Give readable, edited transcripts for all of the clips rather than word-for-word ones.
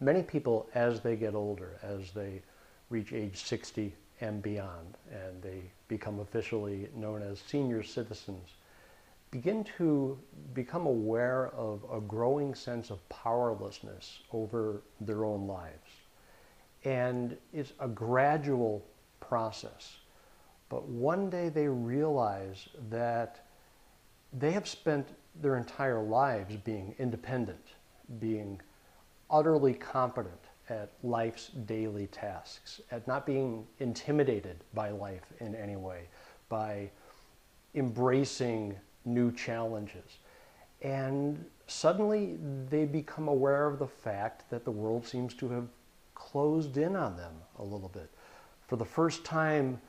Many people, as they get older, as they reach age 60 and beyond, and they become officially known as senior citizens, begin to become aware of a growing sense of powerlessness over their own lives. And it's a gradual process. But one day they realize that they have spent their entire lives being independent, being utterly competent at life's daily tasks, at not being intimidated by life in any way, by embracing new challenges. And suddenly they become aware of the fact that the world seems to have closed in on them a little bit. For the first time,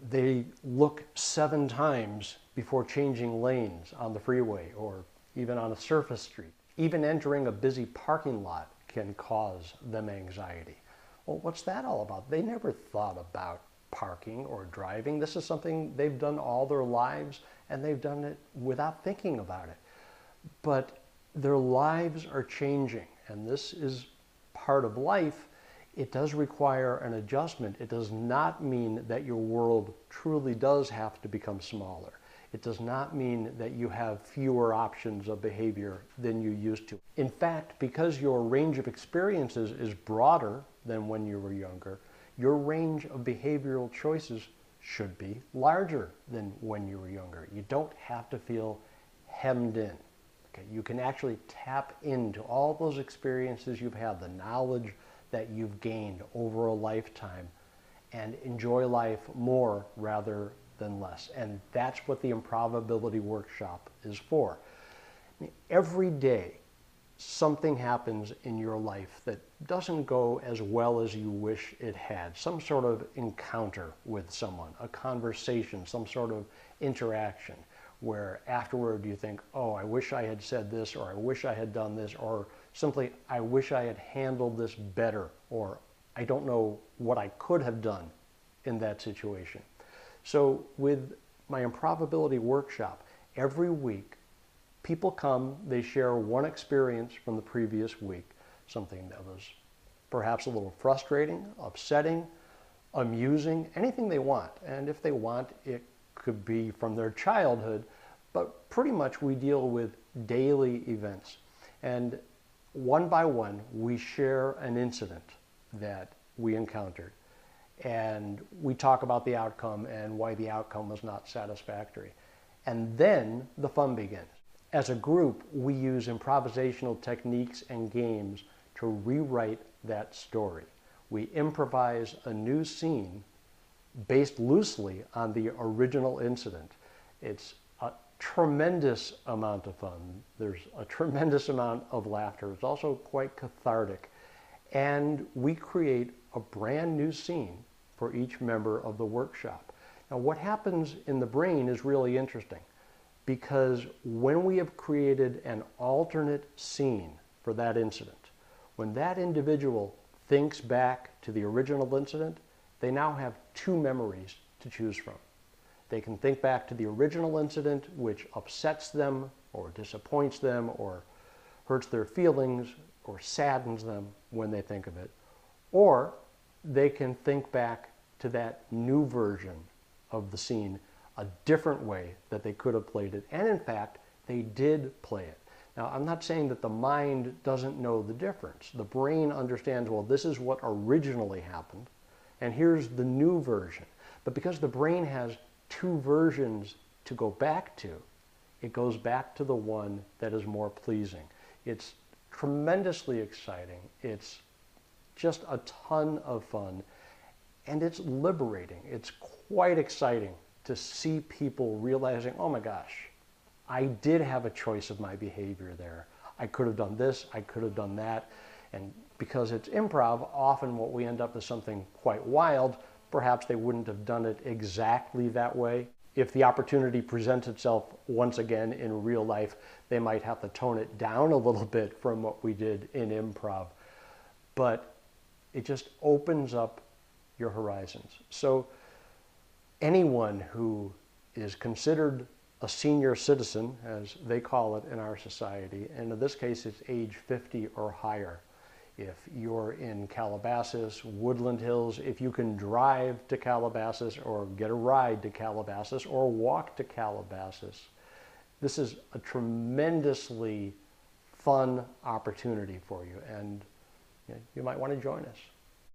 they look 7 times before changing lanes on the freeway or even on a surface street. Even entering a busy parking lot can cause them anxiety. Well, what's that all about? They never thought about parking or driving. This is something they've done all their lives, and they've done it without thinking about it. But their lives are changing, and this is part of life. It does require an adjustment. It does not mean that your world truly does have to become smaller. It does not mean that you have fewer options of behavior than you used to. In fact, because your range of experiences is broader than when you were younger, your range of behavioral choices should be larger than when you were younger. You don't have to feel hemmed in. Okay? You can actually tap into all those experiences you've had, the knowledge that you've gained over a lifetime, and enjoy life more rather than less. And that's what the Improbability Workshop is for. Every day, something happens in your life that doesn't go as well as you wish it had. Some sort of encounter with someone, a conversation, some sort of interaction where afterward you think, oh, I wish I had said this, or I wish I had done this, or simply, I wish I had handled this better, or I don't know what I could have done in that situation. So with my Improbability Workshop, every week, people come, they share one experience from the previous week, something that was perhaps a little frustrating, upsetting, amusing, anything they want. And if they want, it could be from their childhood, but pretty much we deal with daily events. And one by one, we share an incident that we encountered. And we talk about the outcome and why the outcome was not satisfactory. And then the fun begins. As a group, we use improvisational techniques and games to rewrite that story. We improvise a new scene based loosely on the original incident. It's a tremendous amount of fun. There's a tremendous amount of laughter. It's also quite cathartic. And we create a brand new scene for each member of the workshop. Now, what happens in the brain is really interesting, because when we have created an alternate scene for that incident, when that individual thinks back to the original incident, they now have 2 memories to choose from. They can think back to the original incident, which upsets them or disappoints them or hurts their feelings or saddens them when they think of it. Or they can think back to that new version of the scene, a different way that they could have played it. And in fact, they did play it. Now, I'm not saying that the mind doesn't know the difference. The brain understands, well, this is what originally happened, and here's the new version. But because the brain has 2 versions to go back to, it goes back to the one that is more pleasing. It's tremendously exciting. It's just a ton of fun, and it's liberating. It's quite exciting to see people realizing, oh my gosh, I did have a choice of my behavior there. I could have done this, I could have done that. And because it's improv, often what we end up is something quite wild. Perhaps they wouldn't have done it exactly that way. If the opportunity presents itself once again in real life, they might have to tone it down a little bit from what we did in improv. But it just opens up your horizons. So anyone who is considered a senior citizen, as they call it in our society, and in this case it's age 50 or higher, If you're in Calabasas, Woodland Hills, if you can drive to Calabasas or get a ride to Calabasas or walk to Calabasas, this is a tremendously fun opportunity for you, and you might want to join us.